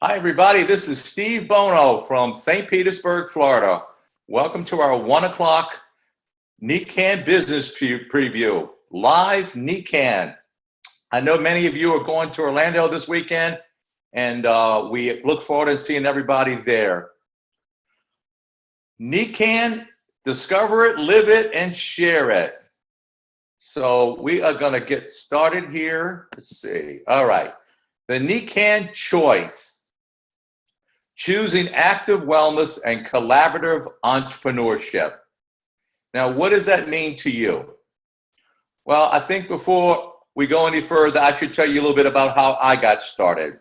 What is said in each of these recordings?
Hi, everybody. This is Steve Bono from St. Petersburg, Florida. Welcome to our 1 o'clock Nikken business preview. Live Nikken. I know many of you are going to Orlando this weekend, and we look forward to seeing everybody there. Nikken, discover it, live it, and share it. So we are going to get started here. Let's see. All right. The Nikken choice. Choosing active wellness and collaborative entrepreneurship. Now, what does that mean to you? Well, I think before we go any further, I should tell you a little bit about how I got started.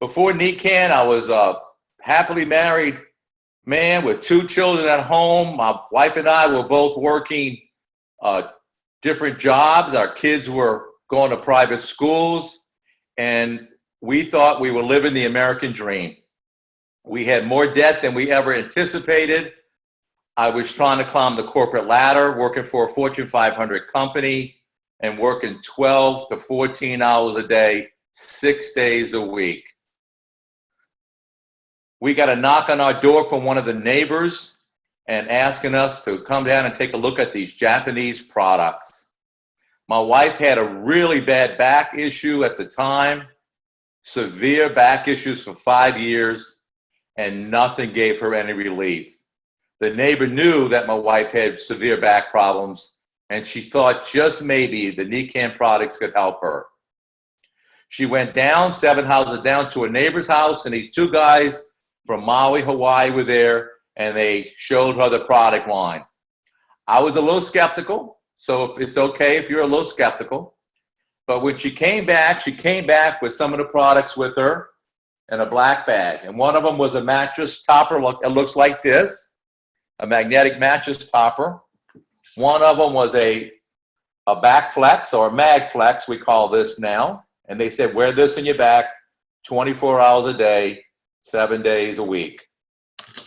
Before Nikken, I was a happily married man with 2 children at home. My wife and I were both working different jobs. Our kids were going to private schools, and we thought we were living the American dream. We had more debt than we ever anticipated. I was trying to climb the corporate ladder, working for a Fortune 500 company and working 12 to 14 hours a day, 6 days a week. We got a knock on our door from one of the neighbors and asking us to come down and take a look at these Japanese products. My wife had a really bad back issue at the time, severe back issues for 5 years, and nothing gave her any relief. The neighbor knew that my wife had severe back problems, and she thought just maybe the Nikken products could help her. She went down 7 houses down to a neighbor's house, and these 2 guys from Maui, Hawaii were there, and they showed her the product line. I was a little skeptical, so it's okay if you're a little skeptical. But when she came back with some of the products with her in a black bag. And one of them was a mattress topper. It looks like this, a magnetic mattress topper. One of them was a back flex, or a mag flex, we call this now. And they said, wear this in your back 24 hours a day, 7 days a week.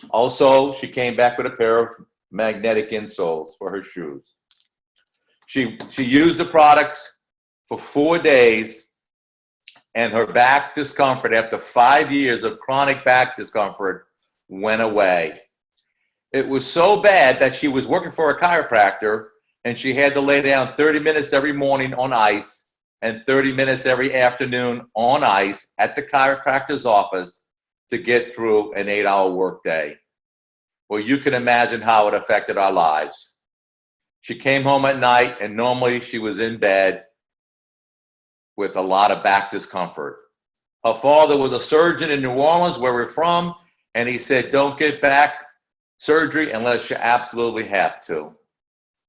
Also, she came back with a pair of magnetic insoles for her shoes. She used the products for 4 days, and her back discomfort after 5 years of chronic back discomfort went away. It was so bad that she was working for a chiropractor, and she had to lay down 30 minutes every morning on ice and 30 minutes every afternoon on ice at the chiropractor's office to get through an 8-hour workday. Well, you can imagine how it affected our lives. She came home at night, and normally she was in bed with a lot of back discomfort. Her father was a surgeon in New Orleans, where we're from, and he said, don't get back surgery unless you absolutely have to.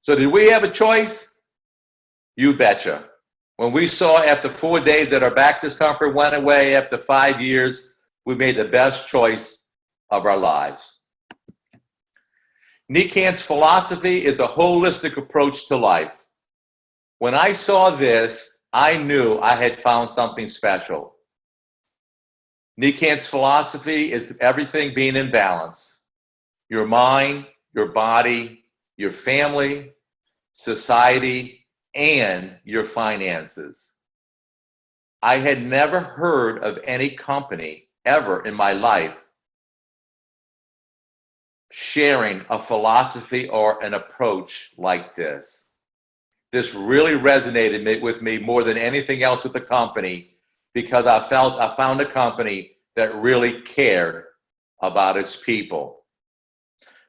So did we have a choice? You betcha. When we saw after 4 days that our back discomfort went away after 5 years, we made the best choice of our lives. Nikken's philosophy is a holistic approach to life. When I saw this, I knew I had found something special. Nikken's philosophy is everything being in balance. Your mind, your body, your family, society, and your finances. I had never heard of any company ever in my life sharing a philosophy or an approach like this. This really resonated with me more than anything else with the company, because I found a company that really cared about its people.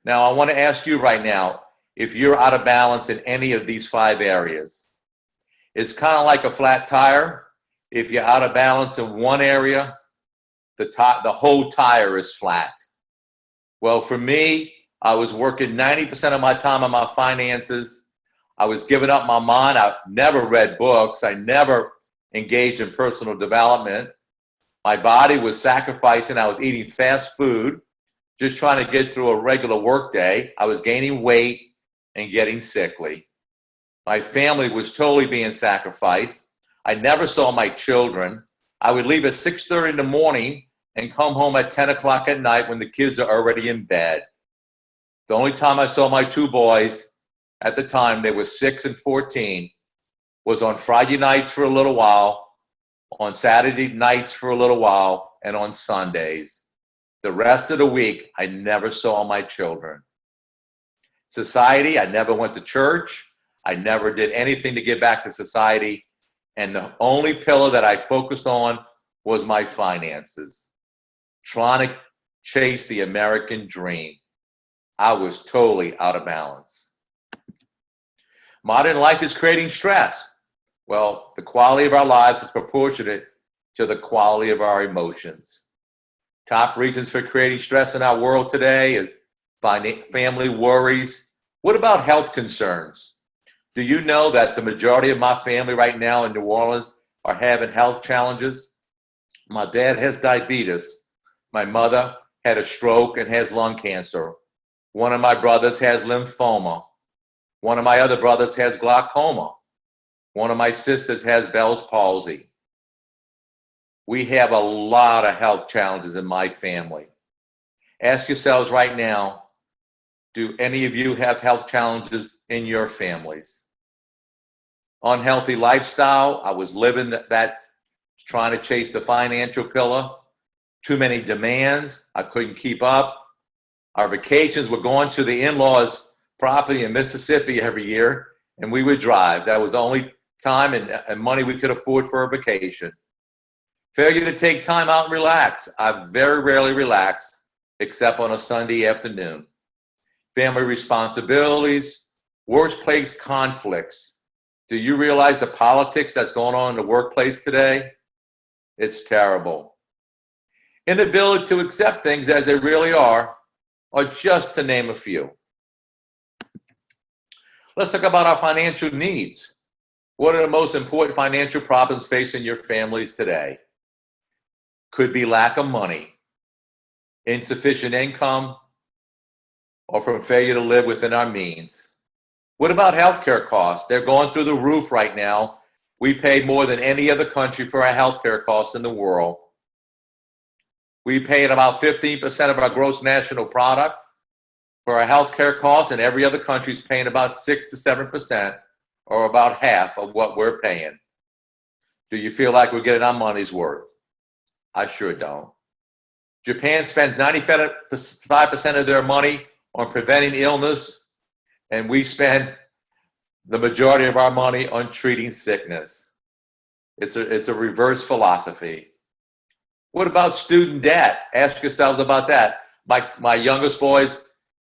Now, I want to ask you right now, if you're out of balance in any of these 5 areas. It's kind of like a flat tire. If you're out of balance in one area, the whole tire is flat. Well, for me, I was working 90% of my time on my finances. I was giving up my mind. I never read books. I never engaged in personal development. My body was sacrificing. I was eating fast food, just trying to get through a regular work day. I was gaining weight and getting sickly. My family was totally being sacrificed. I never saw my children. I would leave at 6:30 in the morning and come home at 10 o'clock at night when the kids are already in bed. The only time I saw my 2 boys at the time, they were 6 and 14, was on Friday nights for a little while, on Saturday nights for a little while, and on Sundays. The rest of the week, I never saw my children. Society, I never went to church. I never did anything to give back to society. And the only pillar that I focused on was my finances, trying to chase the American dream. I was totally out of balance. Modern life is creating stress. Well, the quality of our lives is proportionate to the quality of our emotions. Top reasons for creating stress in our world today is family worries. What about health concerns? Do you know that the majority of my family right now in New Orleans are having health challenges? My dad has diabetes. My mother had a stroke and has lung cancer. One of my brothers has lymphoma. One of my other brothers has glaucoma. One of my sisters has Bell's palsy. We have a lot of health challenges in my family. Ask yourselves right now, do any of you have health challenges in your families? Unhealthy lifestyle, I was living that trying to chase the financial pillar. Too many demands, I couldn't keep up. Our vacations were going to the in-laws' property in Mississippi every year, and we would drive. That was the only time and money we could afford for a vacation. Failure to take time out and relax. I very rarely relax, except on a Sunday afternoon. Family responsibilities, workplace conflicts. Do you realize the politics that's going on in the workplace today? It's terrible. Inability to accept things as they really are, or just to name a few. Let's talk about our financial needs. What are the most important financial problems facing your families today? Could be lack of money, insufficient income, or from failure to live within our means. What about healthcare costs? They're going through the roof right now. We pay more than any other country for our healthcare costs in the world. We pay at about 15% of our gross national product for our healthcare costs, and every other country is paying about 6 to 7%, or about half of what we're paying. Do you feel like we're getting our money's worth? I sure don't. Japan spends 95% of their money on preventing illness, and we spend the majority of our money on treating sickness. It's a reverse philosophy. What about student debt? Ask yourselves about that. My youngest boys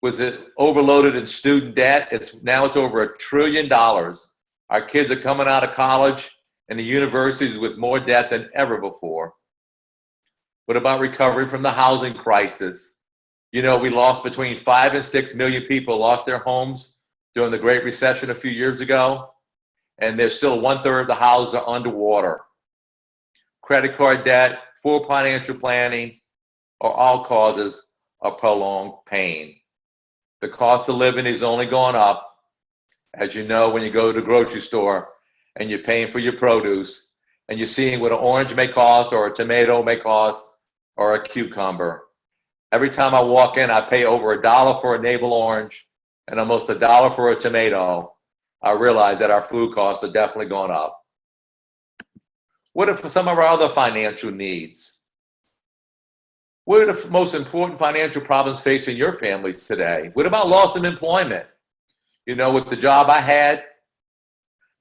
was overloaded in student debt. Now it's over $1 trillion. Our kids are coming out of college and the universities with more debt than ever before. What about recovery from the housing crisis? You know, we lost between 5 and 6 million people lost their homes during the Great Recession a few years ago, and there's still 1/3 of the houses are underwater. Credit card debt, poor financial planning are all causes of prolonged pain. The cost of living is only going up. As you know, when you go to the grocery store and you're paying for your produce and you're seeing what an orange may cost or a tomato may cost or a cucumber. Every time I walk in, I pay over $1 for a navel orange and almost $1 for a tomato. I realize that our food costs are definitely going up. What are some of our other financial needs? What are the most important financial problems facing your families today? What about loss of employment? You know, with the job I had,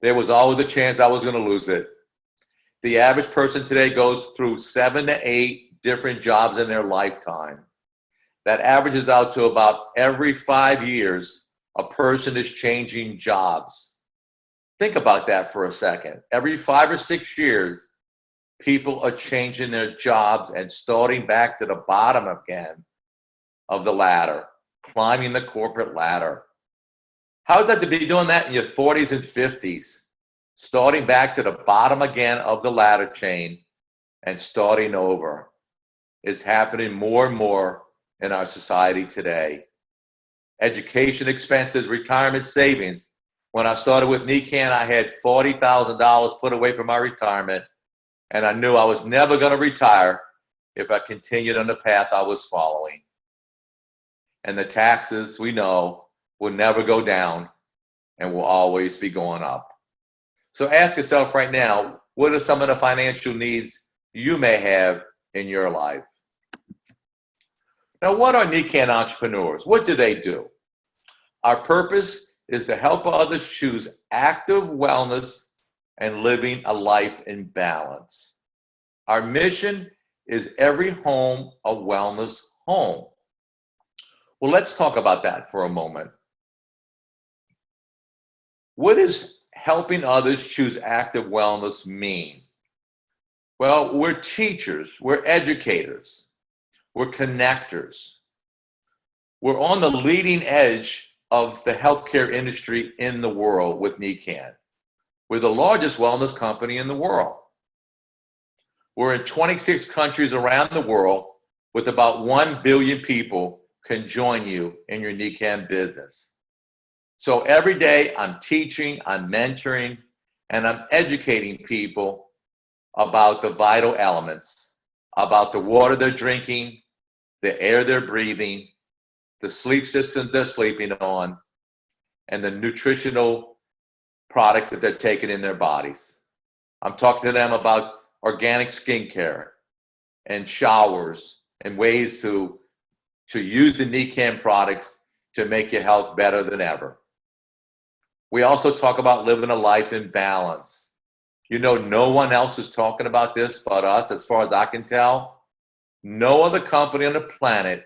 there was always a chance I was going to lose it. The average person today goes through 7 to 8 different jobs in their lifetime. That averages out to about every 5 years, a person is changing jobs. Think about that for a second. Every 5 or 6 years, people are changing their jobs and starting back to the bottom again of the ladder, climbing the corporate ladder. How is that to be doing that in your 40s and 50s? Starting back to the bottom again of the ladder chain and starting over. Is happening more and more in our society today. Education expenses, retirement savings. When I started with Nikken, I had $40,000 put away for my retirement, and I knew I was never going to retire if I continued on the path I was following. And the taxes, we know, will never go down and will always be going up. So ask yourself right now, what are some of the financial needs you may have in your life. Now, what are Nikken entrepreneurs? What do they do? Our purpose is to help others choose active wellness and living a life in balance. Our mission is every home a wellness home. Well, let's talk about that for a moment. What does helping others choose active wellness mean? Well, we're teachers, we're educators, we're connectors. We're on the leading edge of the healthcare industry in the world with Nikken. We're the largest wellness company in the world. We're in 26 countries around the world with about 1 billion people can join you in your Nikken business. So every day I'm teaching, I'm mentoring, and I'm educating people about the vital elements, about the water they're drinking, the air they're breathing, the sleep systems they're sleeping on, and the nutritional products that they're taking in their bodies. I'm talking to them about organic skincare and showers and ways to use the Nikken products to make your health better than ever. We also talk about living a life in balance. You know, no one else is talking about this but us, as far as I can tell. No other company on the planet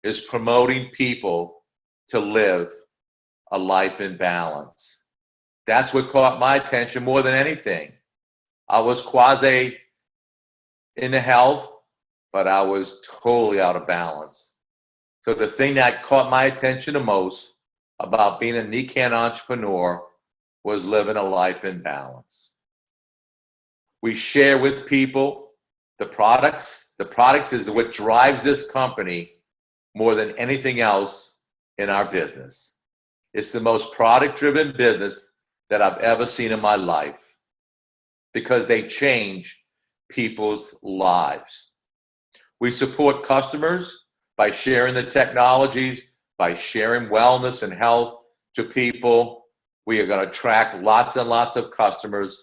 is promoting people to live a life in balance. That's what caught my attention more than anything. I was quasi into health, but I was totally out of balance. So the thing that caught my attention the most about being a Nikken entrepreneur was living a life in balance. We share with people the products. The products is what drives this company more than anything else in our business. It's the most product-driven business that I've ever seen in my life because they change people's lives. We support customers by sharing the technologies, by sharing wellness and health to people. We are going to attract lots and lots of customers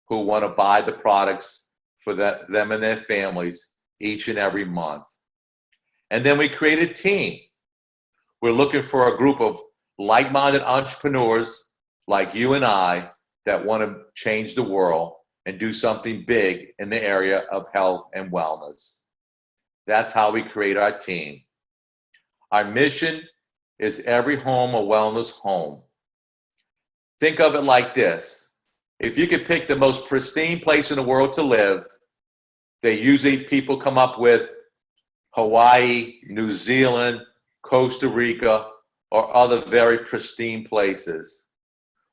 who want to buy the products for them and their families each and every month. And then we create a team. We're looking for a group of like-minded entrepreneurs like you and I that want to change the world and do something big in the area of health and wellness. That's how we create our team. Our mission is every home a wellness home. Think of it like this. If you could pick the most pristine place in the world to live, people come up with Hawaii, New Zealand, Costa Rica, or other very pristine places.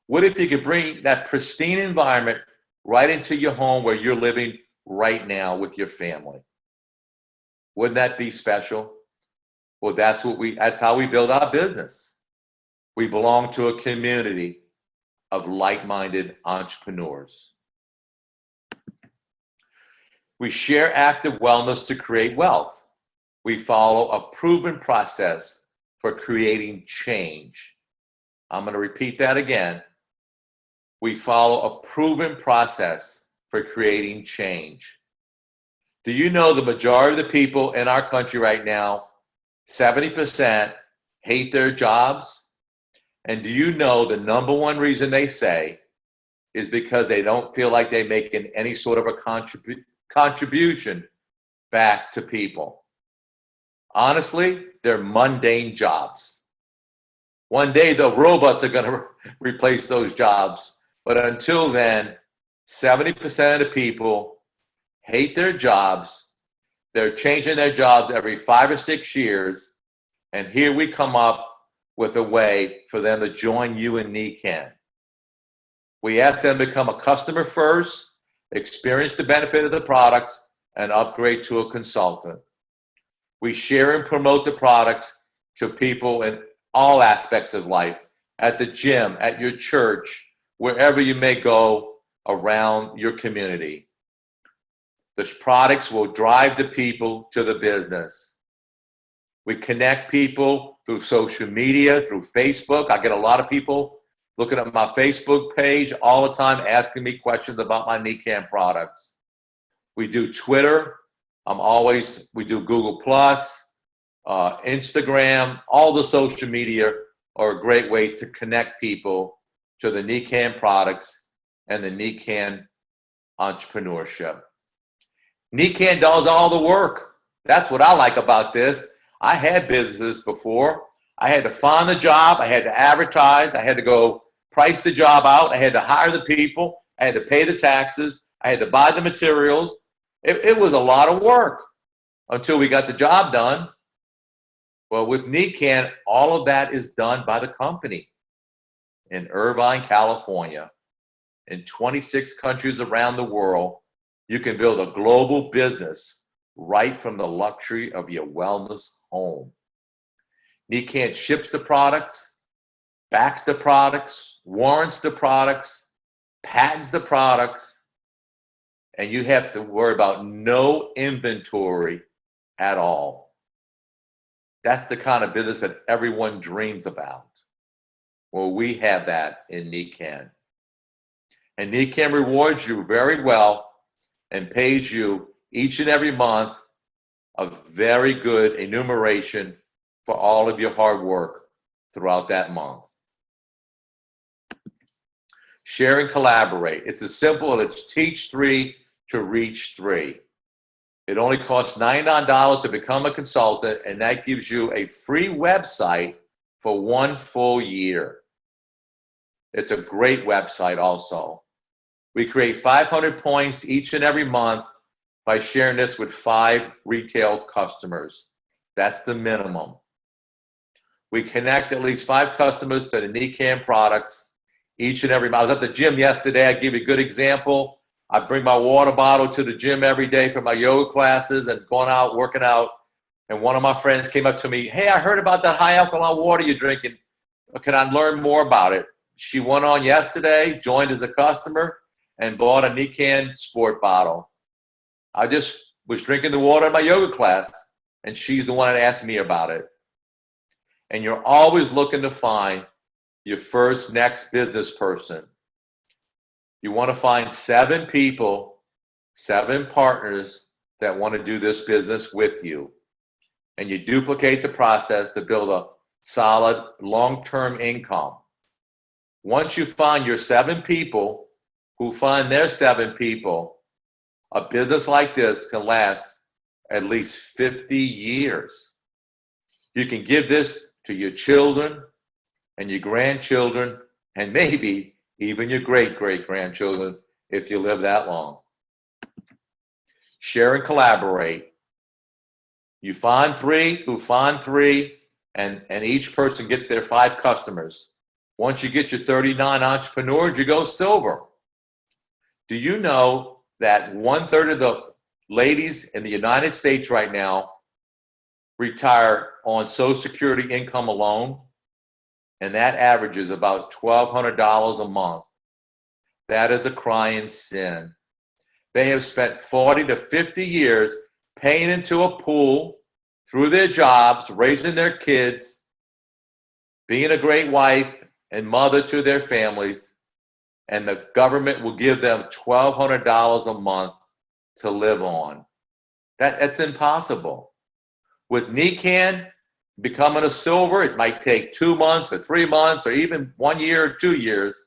What if you could bring that pristine environment right into your home where you're living right now with your family? Wouldn't that be special? Well, that's how we build our business. We belong to a community of like-minded entrepreneurs. We share active wellness to create wealth. We follow a proven process for creating change. I'm going to repeat that again. We follow a proven process for creating change. Do you know the majority of the people in our country right now, 70% hate their jobs? And do you know the number one reason they say is because they don't feel like they're making any sort of a contribution back to people? Honestly, they're mundane jobs. One day the robots are going to replace those jobs. But until then, 70% of the people hate their jobs. They're changing their jobs every 5 or 6 years. And here we come up with a way for them to join you in Nikken. We ask them to become a customer first, experience the benefit of the products, and upgrade to a consultant. We share and promote the products to people in all aspects of life, at the gym, at your church, wherever you may go around your community. The products will drive the people to the business. We connect people through social media, through Facebook. I get a lot of people looking at my Facebook page all the time, asking me questions about my Nikken products. We do Twitter. We do Google Plus, Instagram, all the social media are great ways to connect people to the Nikken products and the Nikken entrepreneurship. Nikken does all the work. That's what I like about this. I had businesses before. I had to find the job. I had to advertise. I had to go price the job out. I had to hire the people. I had to pay the taxes. I had to buy the materials. It was a lot of work until we got the job done. Well, with Nikken, all of that is done by the company in Irvine, California. In 26 countries around the world, you can build a global business right from the luxury of your wellness home. Nikken ships the products, backs the products, warrants the products, patents the products, and you have to worry about no inventory at all. That's the kind of business that everyone dreams about. Well, we have that in Nikken. And Nikken rewards you very well and pays you each and every month a very good enumeration for all of your hard work throughout that month. Share and collaborate. It's as simple as teach 3 to reach 3. It only costs $99 to become a consultant, and that gives you a free website for 1 full year. It's a great website also. We create 500 points each and every month by sharing this with 5 retail customers. That's the minimum. We connect at least 5 customers to the Nikken products each and every month. I was at the gym yesterday. I give you a good example. I bring my water bottle to the gym every day for my yoga classes and going out, working out. And one of my friends came up to me, "Hey, I heard about that high alkaline water you're drinking. Can I learn more about it?" She went on yesterday, joined as a customer, and bought a Nikken sport bottle. I just was drinking the water in my yoga class, and she's the one that asked me about it. And you're always looking to find your first next business person. You want to find 7 people, 7 partners that want to do this business with you. And you duplicate the process to build a solid long-term income. Once you find your 7 people who find their 7 people, a business like this can last at least 50 years. You can give this to your children and your grandchildren and maybe even your great-great-grandchildren if you live that long. Share and collaborate. You find 3 who find 3, and each person gets their 5 customers. Once you get your 39 entrepreneurs, you go silver. Do you know that 1/3 of the ladies in the United States right now retire on Social Security income alone? And that averages about $1,200 a month. That is a crying sin. They have spent 40 to 50 years paying into a pool through their jobs, raising their kids, being a great wife and mother to their families, and the government will give them $1,200 a month to live on. That's impossible. With Nikken, becoming a silver, it might take 2 months or 3 months or even 1 year or 2 years,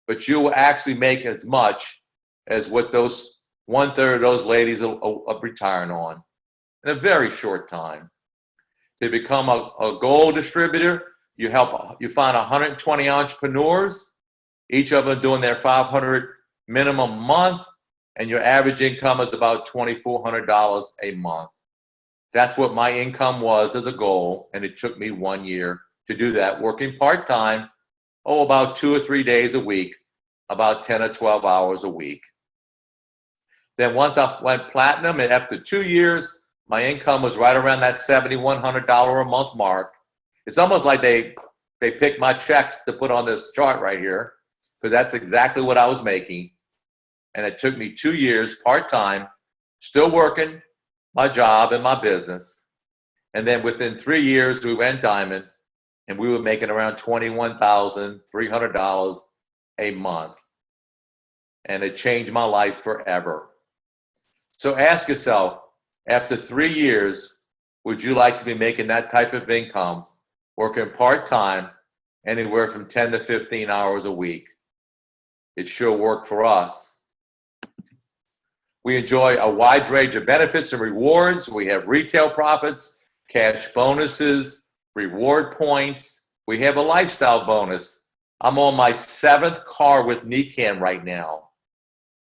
but you will actually make as much as what those 1/3 of those ladies are retiring on in a very short time. To become a gold distributor, you find 120 entrepreneurs, each of them doing their 500 minimum a month, and your average income is about $2,400 a month. That's what my income was as a goal, and it took me 1 year to do that, working part-time, about 2 or 3 days a week, about 10 or 12 hours a week. Then once I went platinum, and after 2 years, my income was right around that $7,100 a month mark. It's almost like they picked my checks to put on this chart right here, because that's exactly what I was making. And it took me 2 years part-time, still working my job and my business. And then within 3 years, we went diamond, and we were making around $21,300 a month. And it changed my life forever. So ask yourself, After 3 years, would you like to be making that type of income, working part-time, anywhere from 10 to 15 hours a week? It sure worked for us. We enjoy a wide range of benefits and rewards. We have retail profits, cash bonuses, reward points. We have a lifestyle bonus. I'm on my 7th car with Nikken right now.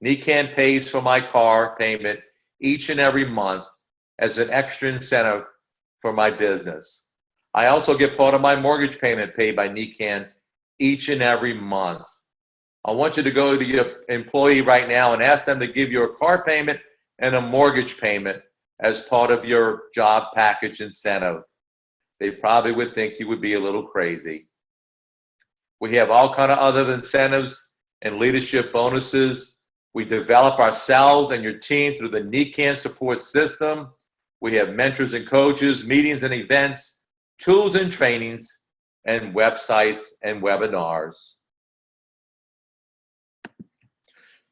Nikken pays for my car payment each and every month as an extra incentive for my business. I also get part of my mortgage payment paid by Nikken each and every month. I want you to go to your employee right now and ask them to give you a car payment and a mortgage payment as part of your job package incentive. They probably would think you would be a little crazy. We have all kind of other incentives and leadership bonuses. We develop ourselves and your team through the Nikken support system. We have mentors and coaches, meetings and events, tools and trainings, and websites and webinars.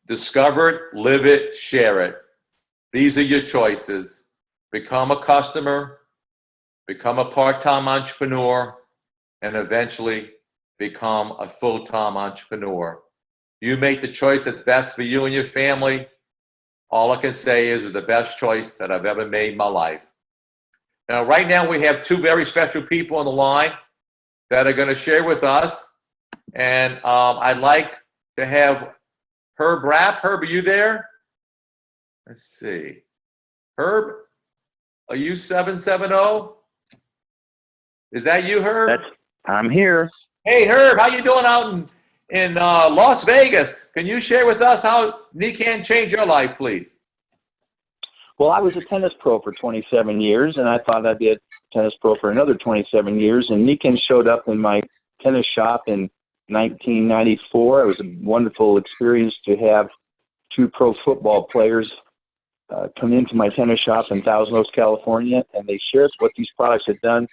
Discover it, live it, share it. These are your choices. Become a customer, become a part-time entrepreneur, and eventually become a full-time entrepreneur. You make the choice that's best for you and your family. All I can say is it was the best choice that I've ever made in my life. Now, right now, we have 2 very special people on the line that are going to share with us. And I'd like to have Herb Rapp. Herb, are you there? Let's see. Herb, are you 770? Is that you, Herb? I'm here. Hey, Herb, how you doing out in Las Vegas? Can you share with us how Nikken changed your life, please? Well, I was a tennis pro for 27 years, and I thought I'd be a tennis pro for another 27 years. And Nikken showed up in my tennis shop in 1994. It was a wonderful experience to have 2 pro football players come into my tennis shop in Thousand Oaks, California, and they shared what these products had done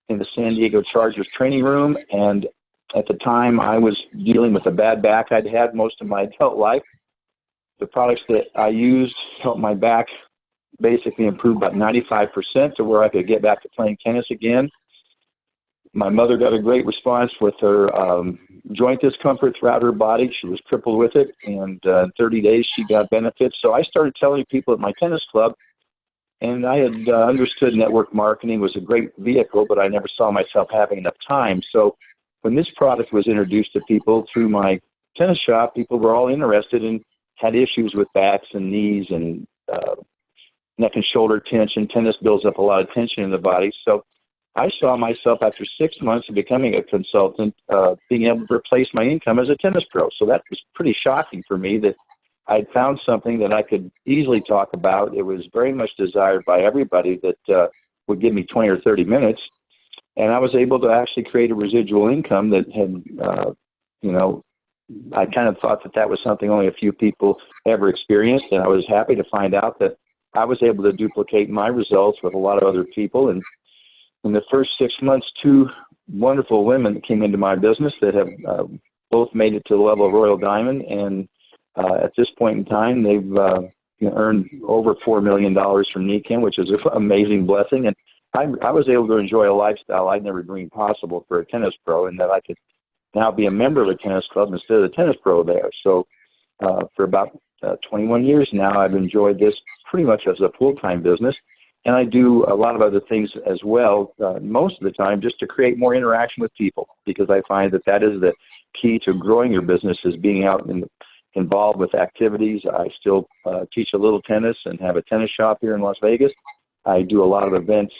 in the San Diego Chargers training room. And at the time, I was dealing with a bad back I'd had most of my adult life. The products that I used helped my back basically improve about 95% to where I could get back to playing tennis again. My mother got a great response with her joint discomfort throughout her body. She was crippled with it, and in 30 days she got benefits. So I started telling people at my tennis club, and I had understood network marketing was a great vehicle, but I never saw myself having enough time. So when this product was introduced to people through my tennis shop, people were all interested and had issues with backs and knees and neck and shoulder tension. Tennis builds up a lot of tension in the body. So I saw myself after 6 months of becoming a consultant, being able to replace my income as a tennis pro. So that was pretty shocking for me that I'd found something that I could easily talk about. It was very much desired by everybody that would give me 20 or 30 minutes. And I was able to actually create a residual income that had, I kind of thought that was something only a few people ever experienced. And I was happy to find out that I was able to duplicate my results with a lot of other people. And in the first 6 months, 2 wonderful women came into my business that have both made it to the level of Royal Diamond. And at this point in time, they've earned over $4 million from Nikken, which is an amazing blessing. And I was able to enjoy a lifestyle I'd never dreamed possible for a tennis pro, and that I could now be a member of a tennis club instead of a tennis pro there. So for about 21 years now, I've enjoyed this pretty much as a full-time business. And I do a lot of other things as well, most of the time, just to create more interaction with people, because I find that is the key to growing your business, is being out and involved with activities. I still teach a little tennis and have a tennis shop here in Las Vegas. I do a lot of events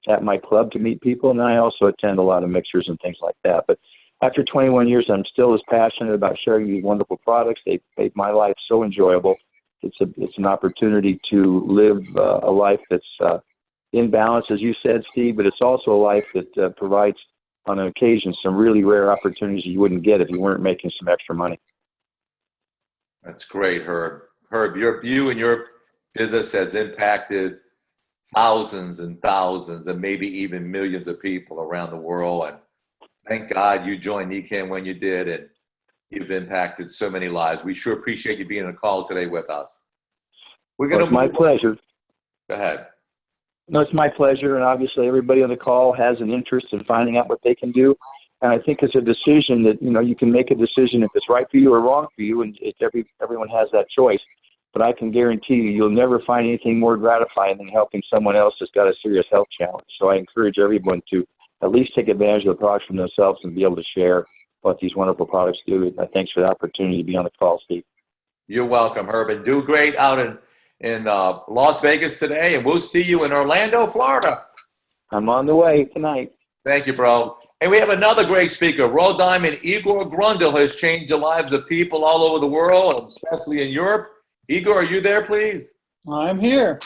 at my club to meet people, and I also attend a lot of mixers and things like that. But after 21 years, I'm still as passionate about sharing these wonderful products. They've made my life so enjoyable. It's an opportunity to live a life that's in balance, as you said, Steve, but it's also a life that provides, on occasion, some really rare opportunities you wouldn't get if you weren't making some extra money. That's great, Herb. Herb, you and your business has impacted thousands and thousands and maybe even millions of people around the world. And thank God you joined Nikken when you did, and you've impacted so many lives. We sure appreciate you being on the call today with us. We're going to my pleasure. Go ahead. No, it's my pleasure, and obviously everybody on the call has an interest in finding out what they can do. And I think it's a decision that, you can make a decision if it's right for you or wrong for you, and everyone has that choice. But I can guarantee you'll never find anything more gratifying than helping someone else that's got a serious health challenge. So I encourage everyone to at least take advantage of the products from themselves and be able to share what these wonderful products do. Thanks for the opportunity to be on the call, Steve. You're welcome, Herb, and do great out in Las Vegas today, and we'll see you in Orlando, Florida. I'm on the way tonight. Thank you, bro. And we have another great speaker. Raw Diamond Igor Gruendl has changed the lives of people all over the world, especially in Europe. Igor, are you there, please? I'm here.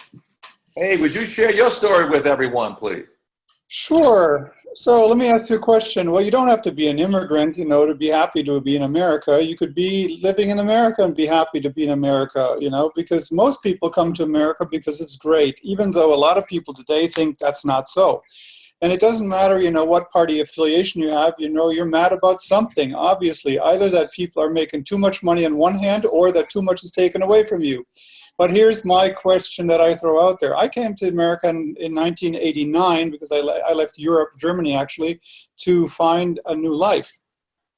Hey, would you share your story with everyone, please? Sure. So let me ask you a question. Well, you don't have to be an immigrant, to be happy to be in America. You could be living in America and be happy to be in America, because most people come to America because it's great, even though a lot of people today think that's not so. And it doesn't matter, what party affiliation you have, you're mad about something, obviously. Either that people are making too much money on one hand or that too much is taken away from you. But here's my question that I throw out there. I came to America in 1989 because I left Europe, Germany actually, to find a new life.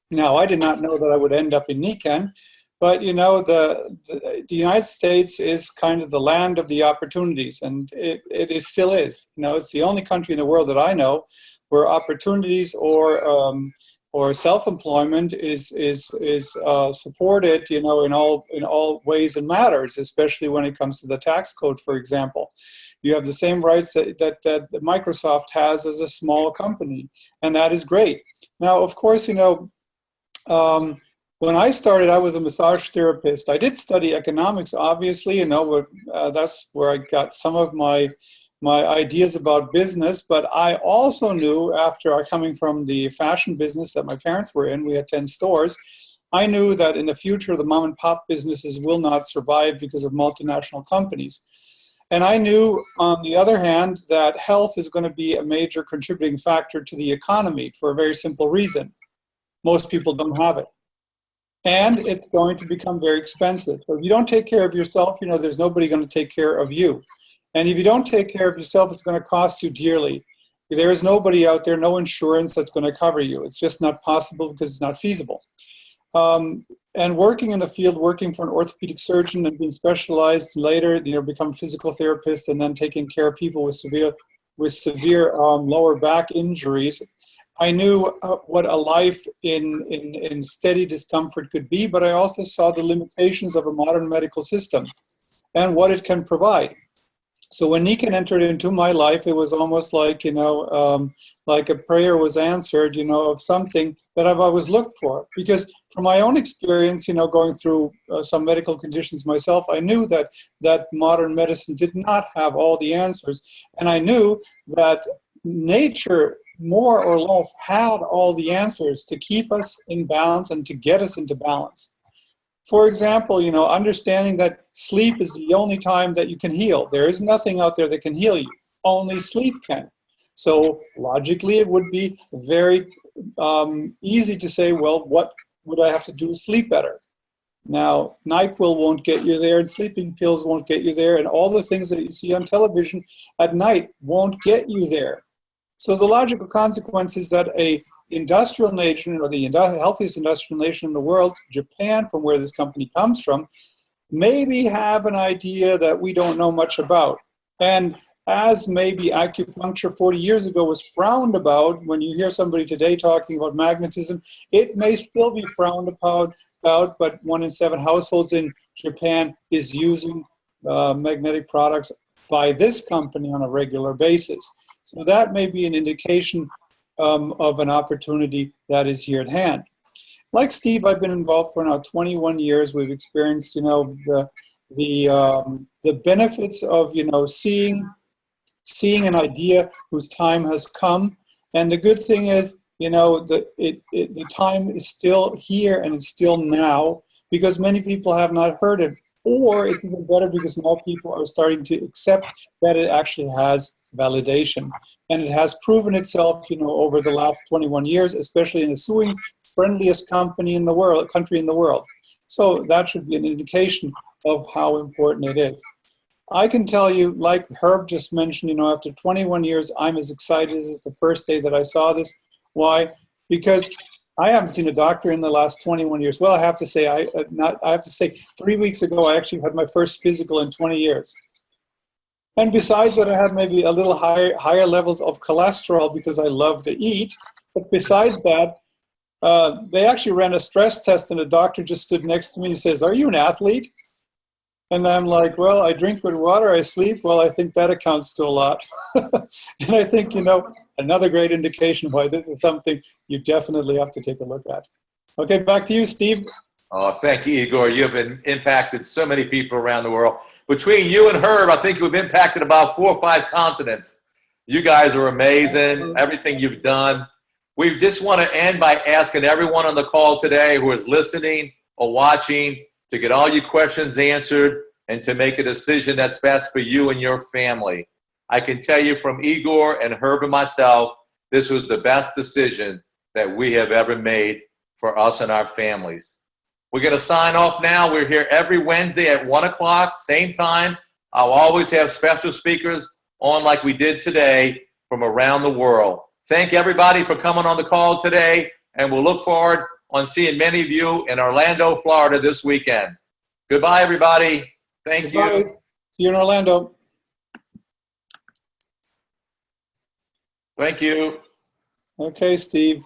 Now, I did not know that I would end up in Nikken, but the United States is kind of the land of the opportunities, and it still is. It's the only country in the world that I know where opportunities or self-employment is supported, in all ways and matters, especially when it comes to the tax code, for example. You have the same rights that Microsoft has as a small company, and that is great. Now, of course, when I started, I was a massage therapist. I did study economics, obviously, that's where I got some of my ideas about business, but I also knew, after coming from the fashion business that my parents were in, we had 10 stores, I knew that in the future the mom and pop businesses will not survive because of multinational companies. And I knew, on the other hand, that health is going to be a major contributing factor to the economy for a very simple reason. Most people don't have it. And it's going to become very expensive. So if you don't take care of yourself, there's nobody going to take care of you. And if you don't take care of yourself, it's going to cost you dearly. There is nobody out there, no insurance that's going to cover you. It's just not possible because it's not feasible. And working in the field, working for an orthopedic surgeon and being specialized later, become a physical therapist and then taking care of people with severe lower back injuries, I knew what a life in steady discomfort could be, but I also saw the limitations of a modern medical system and what it can provide. So when Nikken entered into my life, it was almost like, like a prayer was answered, of something that I've always looked for. Because from my own experience, going through some medical conditions myself, I knew that modern medicine did not have all the answers. And I knew that nature more or less had all the answers to keep us in balance and to get us into balance. For example, understanding that sleep is the only time that you can heal. There is nothing out there that can heal you. Only sleep can. So logically, it would be very easy to say, well, what would I have to do to sleep better? Now, NyQuil won't get you there, and sleeping pills won't get you there, and all the things that you see on television at night won't get you there. So the logical consequence is that a industrial nation, or the healthiest industrial nation in the world, Japan, from where this company comes from, maybe have an idea that we don't know much about. And as maybe acupuncture 40 years ago was frowned about, when you hear somebody today talking about magnetism, it may still be frowned about, but 1 in 7 households in Japan is using magnetic products by this company on a regular basis. So that may be an indication of an opportunity that is here at hand. Like Steve, I've been involved for now 21 years. We've experienced, the benefits of, seeing an idea whose time has come. And the good thing is, the time is still here and it's still now, because many people have not heard it. Or it's even better because now people are starting to accept that it actually has validation. And it has proven itself, over the last 21 years, especially in the suing friendliest country in the world. So that should be an indication of how important it is. I can tell you, like Herb just mentioned, you know, after 21 years, I'm as excited as it's the first day that I saw this. Why? Because I haven't seen a doctor in the last 21 years. Well, I have to say, I have to say, 3 weeks ago, I actually had my first physical in 20 years. And besides that, I had maybe a little higher levels of cholesterol because I love to eat. But besides that, they actually ran a stress test, and a doctor just stood next to me and says, "Are you an athlete?" And I'm like, "Well, I drink good water, I sleep." Well, I think that accounts to a lot. And I think, you know, another great indication why this is something you definitely have to take a look at. Okay, back to you, Steve. Oh, thank you, Igor. You have been impacted so many people around the world. Between you and Herb, I think we've impacted about 4 or 5 continents. You guys are amazing, everything you've done. We just want to end by asking everyone on the call today who is listening or watching to get all your questions answered and to make a decision that's best for you and your family. I can tell you from Igor and Herb and myself, this was the best decision that we have ever made for us and our families. We're going to sign off now. We're here every Wednesday at 1 o'clock, same time. I'll always have special speakers on like we did today from around the world. Thank everybody for coming on the call today, and we'll look forward on seeing many of you in Orlando, Florida this weekend. Goodbye, everybody. Thank Goodbye. you. See you in Orlando. Thank you. Okay, Steve.